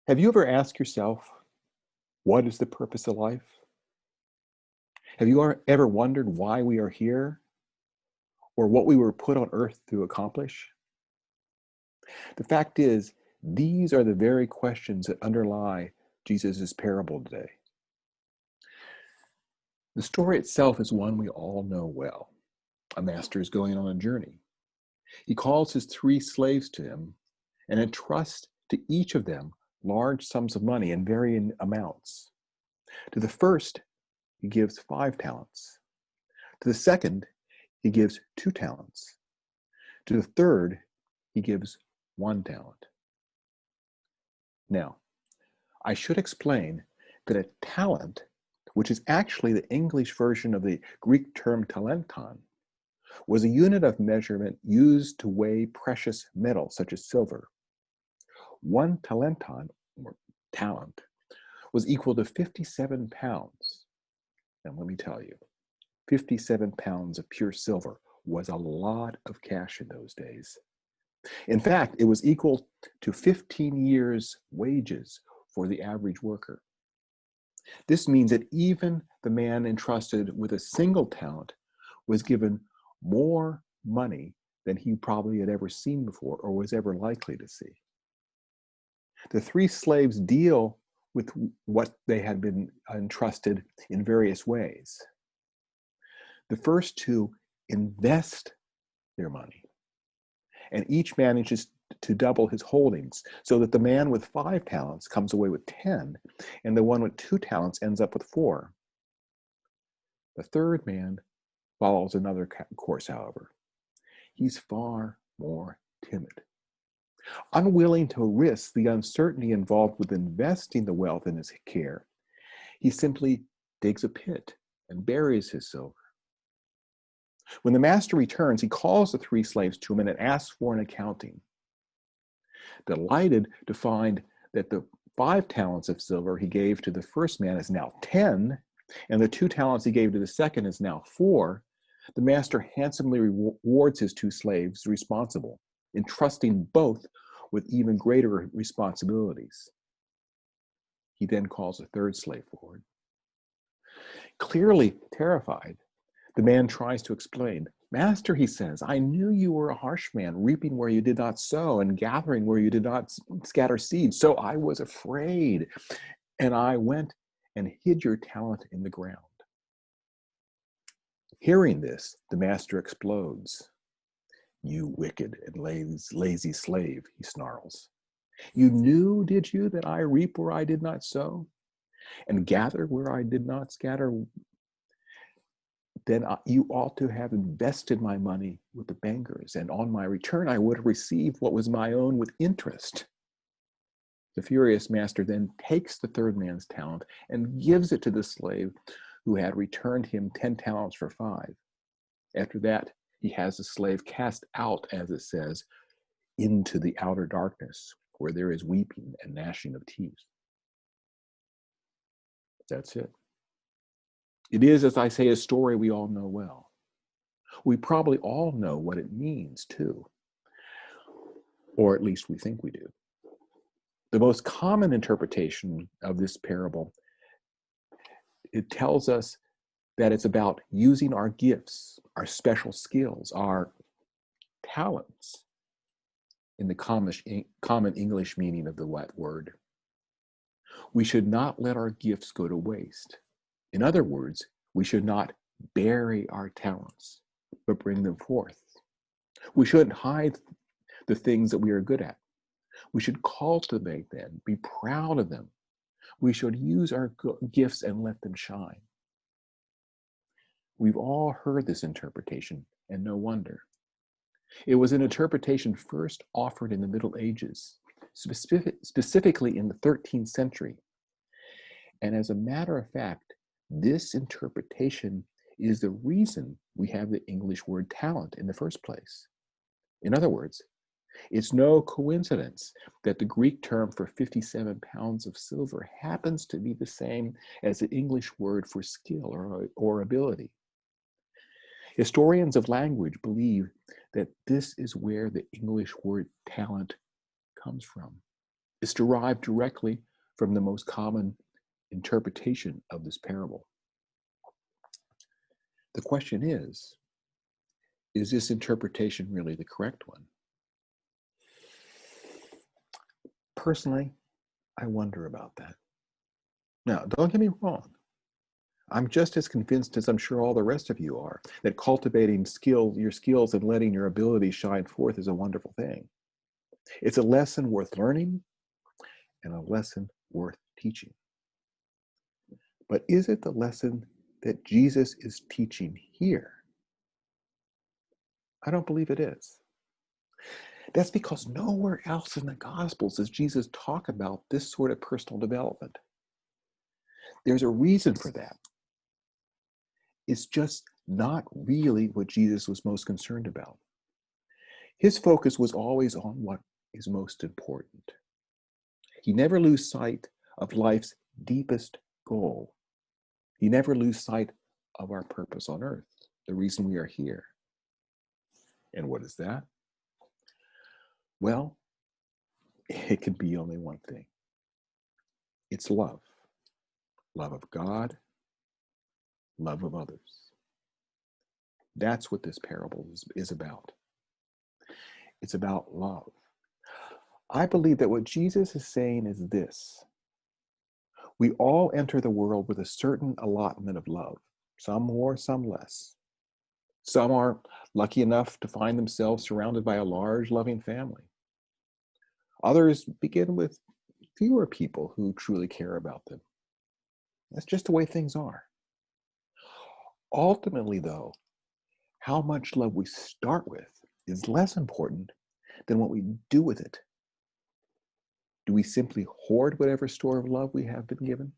Have you ever asked yourself, what is the purpose of life? Have you ever wondered why we are here or what we were put on earth to accomplish? The fact is, these are the very questions that underlie Jesus' parable today. The story itself is one we all know well. A master is going on a journey. He calls his 3 slaves to him and entrusts to each of them large sums of money in varying amounts. To the first, he gives 5 talents. To the second, he gives 2 talents. To the third, he gives 1 talent. Now, I should explain that a talent, which is actually the English version of the Greek term talenton, was a unit of measurement used to weigh precious metals such as silver. 1 talenton, or talent, was equal to 57 pounds. And let me tell you, 57 pounds of pure silver was a lot of cash in those days. In fact, it was equal to 15 years' wages for the average worker. This means that even the man entrusted with a single talent was given more money than he probably had ever seen before or was ever likely to see. The 3 slaves deal with what they had been entrusted in various ways. The first 2 invest their money, and each manages to double his holdings so that the man with 5 talents comes away with 10, and the one with 2 talents ends up with 4. The third man follows another course, however. He's far more timid. Unwilling to risk the uncertainty involved with investing the wealth in his care, he simply digs a pit and buries his silver. When the master returns, he calls the 3 slaves to him and asks for an accounting. Delighted to find that the 5 talents of silver he gave to the first man is now 10, and the 2 talents he gave to the second is now 4, the master handsomely rewards his 2 slaves responsible, entrusting both with even greater responsibilities. He then calls a third slave forward. Clearly terrified, the man tries to explain. Master, he says, I knew you were a harsh man, reaping where you did not sow and gathering where you did not scatter seeds. So I was afraid, and I went and hid your talent in the ground. Hearing this, the master explodes. You wicked and lazy slave, he snarls. You knew, did you, that I reap where I did not sow and gather where I did not scatter? Then you ought to have invested my money with the bankers, and on my return I would have received what was my own with interest. The furious master then takes the third man's talent and gives it to the slave who had returned him 10 talents for 5. After that, he has the slave cast out, as it says, into the outer darkness, where there is weeping and gnashing of teeth. That's it. It is, as I say, a story we all know well. We probably all know what it means, too. Or at least we think we do. The most common interpretation of this parable, it tells us that it's about using our gifts, our special skills, our talents, in the common English meaning of the word. We should not let our gifts go to waste. In other words, we should not bury our talents, but bring them forth. We shouldn't hide the things that we are good at. We should cultivate them, be proud of them. We should use our gifts and let them shine. We've all heard this interpretation, and no wonder. It was an interpretation first offered in the Middle Ages, specifically in the 13th century. And as a matter of fact, this interpretation is the reason we have the English word talent in the first place. In other words, it's no coincidence that the Greek term for 57 pounds of silver happens to be the same as the English word for skill or ability. Historians of language believe that this is where the English word talent comes from. is derived directly from the most common interpretation of this parable. The question is this interpretation really the correct one? Personally, I wonder about that. Now, don't get me wrong. I'm just as convinced as I'm sure all the rest of you are that cultivating your skills and letting your abilities shine forth is a wonderful thing. It's a lesson worth learning and a lesson worth teaching. But is it the lesson that Jesus is teaching here? I don't believe it is. That's because nowhere else in the Gospels does Jesus talk about this sort of personal development. There's a reason for that. It's just not really what Jesus was most concerned about. His focus was always on what is most important. He never lose sight of life's deepest goal. He never lose sight of our purpose on earth, the reason we are here. And what is that? Well, it can be only one thing. It's love. Love of God, love of others. That's what this parable is about. It's about love. I believe that what Jesus is saying is this. We all enter the world with a certain allotment of love, some more, some less. Some are lucky enough to find themselves surrounded by a large, loving family. Others begin with fewer people who truly care about them. That's just the way things are. Ultimately, though, how much love we start with is less important than what we do with it. Do we simply hoard whatever store of love we have been given,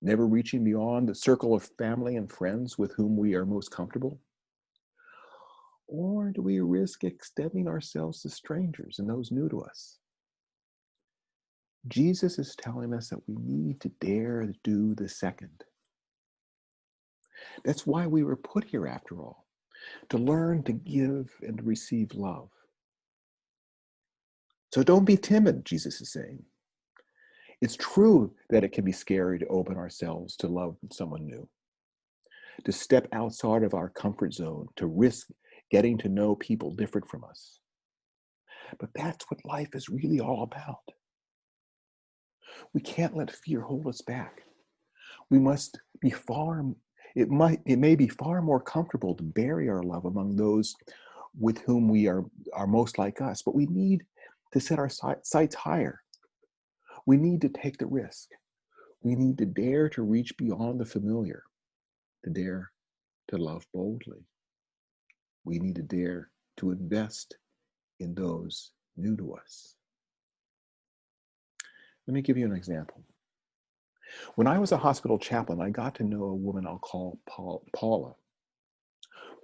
never reaching beyond the circle of family and friends with whom we are most comfortable? Or do we risk extending ourselves to strangers and those new to us? Jesus is telling us that we need to dare to do the second. That's why we were put here, after all, to learn to give and to receive love. So don't be timid, Jesus is saying. It's true that it can be scary to open ourselves to love someone new, to step outside of our comfort zone, to risk getting to know people different from us. But that's what life is really all about. We can't let fear hold us back. We must be it may be far more comfortable to bury our love among those with whom we are most like us, but we need to set our sights higher. We need to take the risk. We need to dare to reach beyond the familiar, to dare to love boldly. We need to dare to invest in those new to us. Let me give you an example. When I was a hospital chaplain, I got to know a woman I'll call Paula.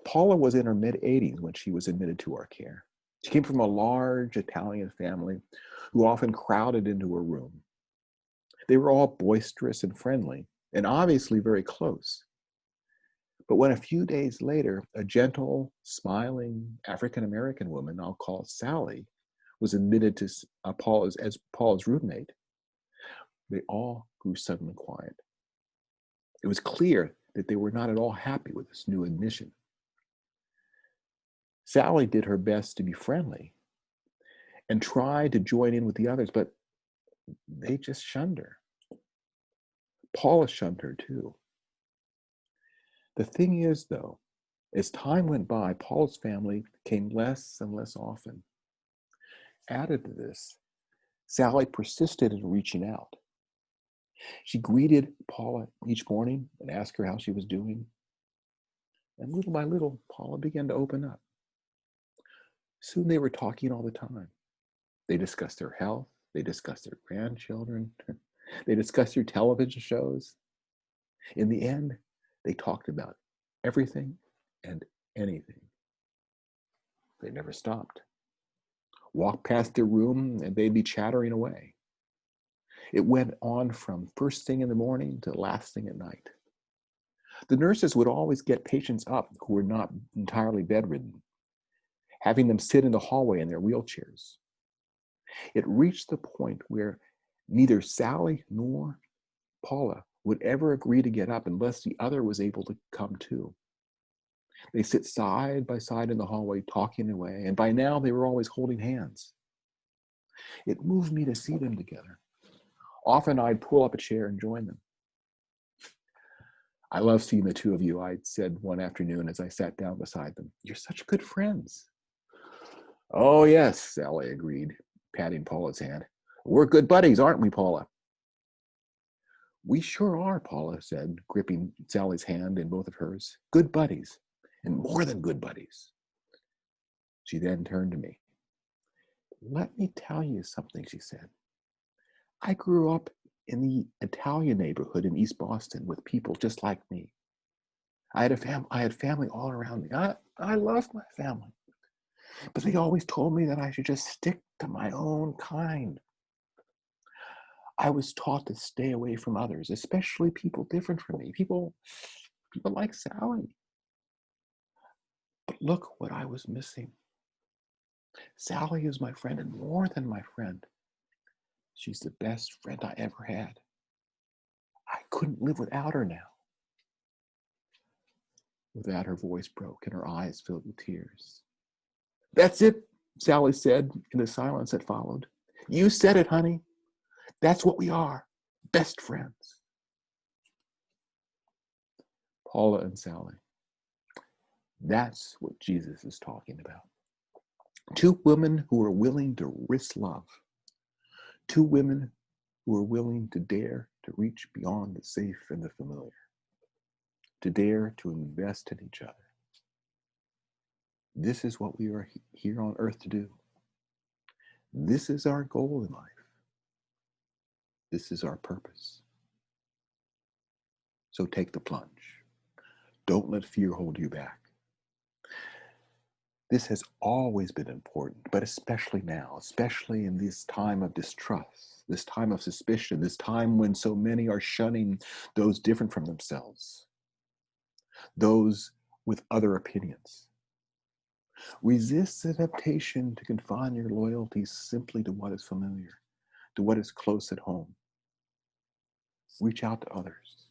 Paula was in her mid-80s when she was admitted to our care. She came from a large Italian family who often crowded into her room. They were all boisterous and friendly, and obviously very close. But when a few days later, a gentle, smiling African-American woman, I'll call Sally, was admitted to as Paula's roommate, they all grew suddenly quiet. It was clear that they were not at all happy with this new admission. Sally did her best to be friendly and tried to join in with the others, but they just shunned her. Paula shunned her too. The thing is, though, as time went by, Paula's family came less and less often. Added to this, Sally persisted in reaching out. She greeted Paula each morning and asked her how she was doing. And little by little, Paula began to open up. Soon they were talking all the time. They discussed their health. They discussed their grandchildren. They discussed their television shows. In the end, they talked about everything and anything. They never stopped. Walked past their room and they'd be chattering away. It went on from first thing in the morning to last thing at night. The nurses would always get patients up who were not entirely bedridden, having them sit in the hallway in their wheelchairs. It reached the point where Neither Sally nor Paula would ever agree to get up unless the other was able to come too. They sit side by side in the hallway talking away, and by now they were always holding hands. It moved me to see them together. Often I'd pull up a chair and join them. I love seeing the two of you, I said one afternoon as I sat down beside them. You're such good friends. Oh, yes, Sally agreed, patting Paula's hand. We're good buddies, aren't we, Paula? We sure are, Paula said, gripping Sally's hand in both of hers. Good buddies, and more than good buddies. She then turned to me. Let me tell you something, she said. I grew up in the Italian neighborhood in East Boston with people just like me. I had family all around me. I love my family. But they always told me that I should just stick to my own kind. I was taught to stay away from others, especially people different from me, people like Sally. But look what I was missing. Sally is my friend and more than my friend. She's the best friend I ever had. I couldn't live without her now. With that, her voice broke and her eyes filled with tears. That's it, Sally said in the silence that followed. You said it, honey. That's what we are, best friends. Paula and Sally. That's what Jesus is talking about. Two women who are willing to risk love. Two women who are willing to dare to reach beyond the safe and the familiar. To dare to invest in each other. This is what we are here on earth to do. This is our goal in life. This is our purpose. So take the plunge. Don't let fear hold you back. This has always been important, but especially now, especially in this time of distrust, this time of suspicion, this time when so many are shunning those different from themselves, those with other opinions. Resist the temptation to confine your loyalties simply to what is familiar, to what is close at home. Reach out to others.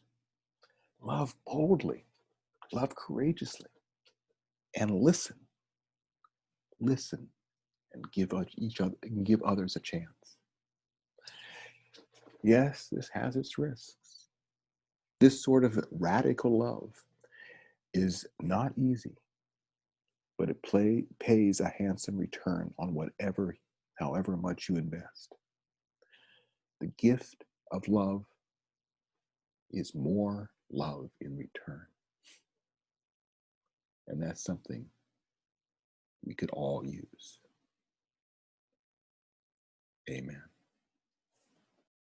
Love boldly, love courageously, and listen. Listen and give others a chance. Yes, this has its risks. This sort of radical love is not easy, but it pays a handsome return on however much you invest. The gift of love is more love in return. And that's something we could all use. Amen.